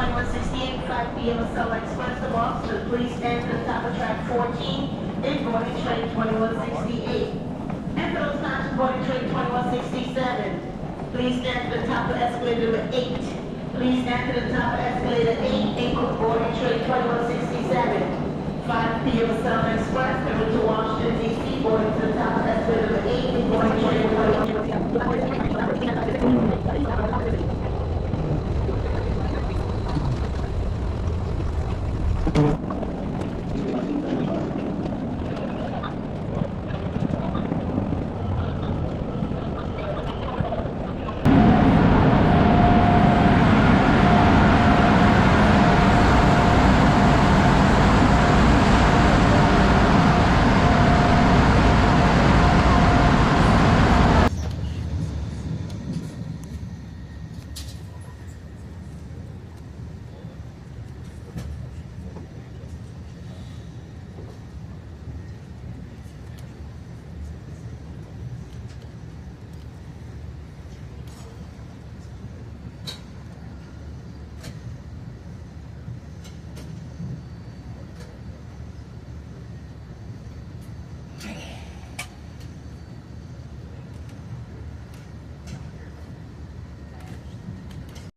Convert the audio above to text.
2168, 5 p.m. Acela Express of Officer. Please stand to the top of track 14 in boarding train 2168. And for those times boarding train 2167, please stand to the top of escalator number 8. Please stand to the top of escalator 8 in boarding train 2167. 5 p.m. Acela Express coming to Washington, D.C. boarding to the top of escalator number 8 in boarding train 2167.